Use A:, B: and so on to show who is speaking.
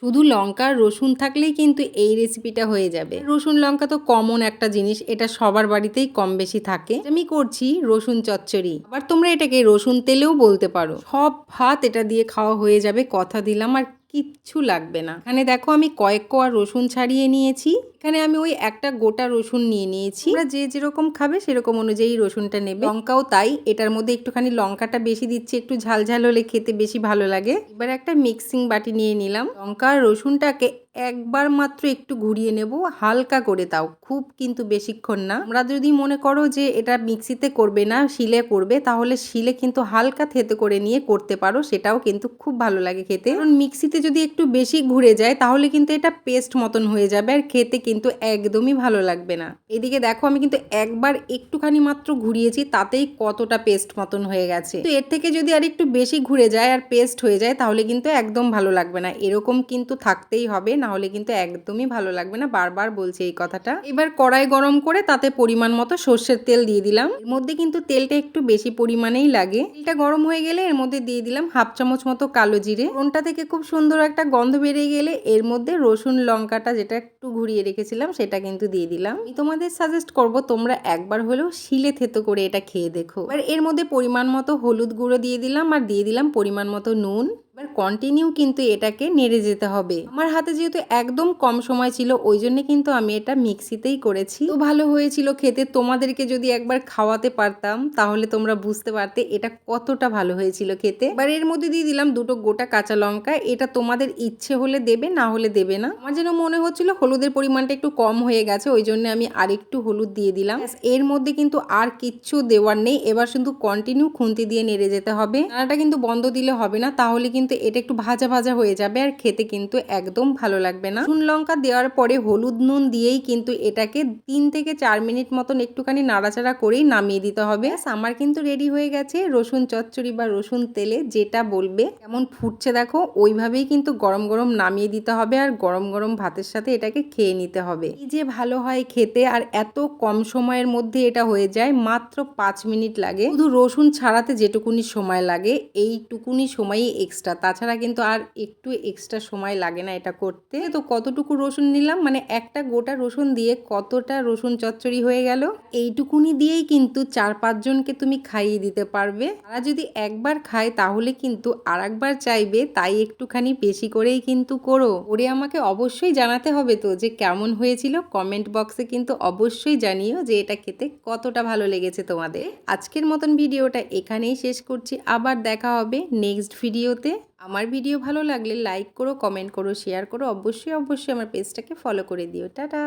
A: শুধু লঙ্কা আর রসুন থাকলেই কিন্তু এই রেসিপিটা হয়ে যাবে। রসুন লঙ্কা তো কমন একটা জিনিস, এটা সবার বাড়িতেই কম বেশি থাকে। আমি করছি রসুন চচ্চড়ি, আবার তোমরা এটাকে রসুন তেলেও বলতে পারো। সব ভাত এটা দিয়ে খাওয়া হয়ে যাবে, কথা দিলাম, আর কিচ্ছু লাগবে না। এখানে দেখো আমি কয়েক কোয়া রসুন ছাড়িয়ে নিয়েছি। এখানে আমি ওই একটা গোটা রসুন নিয়ে নিয়েছি। তোমরা যে যেরকম খাবে সেরকম অনুযায়ী রসুনটা নেবে। লঙ্কাও তাই, এটার মধ্যে একটুখানি লঙ্কাটা বেশি দিচ্ছি, একটু ঝাল ঝাল হলে খেতে বেশি ভালো লাগে। এবার একটা মিক্সিং বাটি নিয়ে নিলাম। লঙ্কা আর রসুনটাকে একবার মাত্র একটু ঘুরিয়ে নেব, হালকা করে, তাও খুব কিন্তু বেশিক্ষণ না। তোমরা যদি মনে করো যে এটা মিক্সিতে করবে না, শিলে করবে, তাহলে শিলে কিন্তু হালকা থেতো করে নিয়ে করতে পারো, সেটাও কিন্তু খুব ভালো লাগে খেতে। কারণ মিক্সিতে যদি একটু বেশি ঘুরে যায় তাহলে কিন্তু এটা পেস্ট মতন হয়ে যাবে, আর খেতে কিন্তু একদমই ভালো লাগবে না। এদিকে দেখো আমি কিন্তু একবার একটুখানি মাত্র ঘুরিয়েছি, তাতেই কতটা পেস্ট মতন হয়ে গেছে। তো এর থেকে যদি আর একটু বেশি ঘুরে যায় আর পেস্ট হয়ে যায় তাহলে কিন্তু একদম ভালো লাগবে না। এরকম কিন্তু থাকতেই হবে, না হলে কিন্তু একদমই ভালো লাগবে না। বারবার বলছি এই কথাটা। এবার কড়াই গরম করে তাতে পরিমাণ মতো সর্ষের তেল দিয়ে দিলাম। এর মধ্যে কিন্তু তেলটা একটু বেশি পরিমাণেই লাগে। তেলটা গরম হয়ে গেলে এর মধ্যে দিয়ে দিলাম হাফ চামচ মতো কালো জিরে। ফোড়নটা থেকে খুব সুন্দর একটা গন্ধ বেরিয়ে গেলে এর মধ্যে রসুন লঙ্কাটা যেটা একটু ঘুরিয়ে রেখেছিলাম সেটা কিন্তু দিয়ে দিলাম। আমি তোমাদের সাজেস্ট করব তোমরা একবার হলেও শিলে থেতো করে এটা খেয়ে দেখো। এবার এর মধ্যে পরিমাণ মতো হলুদ গুঁড়ো দিয়ে দিলাম, আর দিয়ে দিলাম পরিমাণ মতো নুন। এবার কন্টিনিউ কিন্তু এটাকে নেড়ে যেতে হবে। আমার হাতে যেহেতু একদম কম সময় ছিল ওই জন্য কিন্তু আমি এটা মিক্সিতেই করেছি। তো ভালো হয়েছিল খেতে। তোমাদেরকে যদি একবার খাওয়াতে পারতাম তাহলে তোমরা বুঝতে পারতে এটা কতটা ভালো হয়েছিল খেতে। এবার এর মধ্যে দিয়ে দিলাম দুটো গোটা কাঁচা লঙ্কা। এটা তোমাদের ইচ্ছে হলে দেবে, না হলে দেবে না। আমার যেন মনে হচ্ছিল হলুদের পরিমাণটা একটু কম হয়ে গেছে, ওই জন্য আমি আরেকটু হলুদ দিয়ে দিলাম। এর মধ্যে কিন্তু আর কিচ্ছু দেওয়ার নেই। এবার শুধু কন্টিনিউ খুন্তি দিয়ে নেড়ে যেতে হবে। নাড়াটা কিন্তু বন্ধ দিলে হবে না, তাহলে কিন্তু এটা একটু ভাজা ভাজা হয়ে যাবে আর খেতে কিন্তু একদম ভালো লাগবে না। রসুন লঙ্কা দেওয়ার পরে হলুদ নুন দিয়েই কিন্তু এটাকে 3 থেকে 4 মিনিট মতন একটুখানি নাড়াচাড়া করেই নামিয়ে দিতে হবে। আমার কিন্তু রেডি হয়ে গেছে রসুন চচ্চড়ি বা রসুন তেলে, যেটা বলবে। কেমন ফুটছে দেখো, ওইভাবেই কিন্তু গরম গরম নামিয়ে দিতে হবে আর গরম গরম ভাতের সাথে এটাকে খেয়ে নিতে হবে। এই যে ভালো হয় খেতে, আর এত কম সময়ের মধ্যে এটা হয়ে যায়। মাত্র 5 মিনিট লাগে। শুধু রসুন ছাড়াতে যেটুকুনি সময় লাগে এইটুকুনি সময়ই এক্সট্রা, তাছাড়া কিন্তু আর একটু এক্সট্রা সময় লাগে না এটা করতে। তো কতটুকু রসুন নিলাম, মানে একটা গোটা রসুন দিয়ে কতটা রসুন চচ্চড়ি হয়ে গেল। এইটুকুনি দিয়েই কিন্তু 4-5 জনকে তুমি খাইয়ে দিতে পারবে। তারা যদি একবার খায় তাহলে কিন্তু আর একবার চাইবে, তাই একটুখানি বেশি করেই কিন্তু করো। ওরে আমাকে অবশ্যই জানাতে হবে তো যে কেমন হয়েছিল। কমেন্ট বক্সে কিন্তু অবশ্যই জানিও যে এটা খেতে কতটা ভালো লেগেছে তোমাদের। আজকের মতন ভিডিওটা এখানেই শেষ করছি, আবার দেখা হবে নেক্সট ভিডিওতে। আমার ভিডিও ভালো লাগলে লাইক করো, কমেন্ট করো, শেয়ার করো, অবশ্যই অবশ্যই আমার পেজটাকে ফলো করে দিও। টাটা।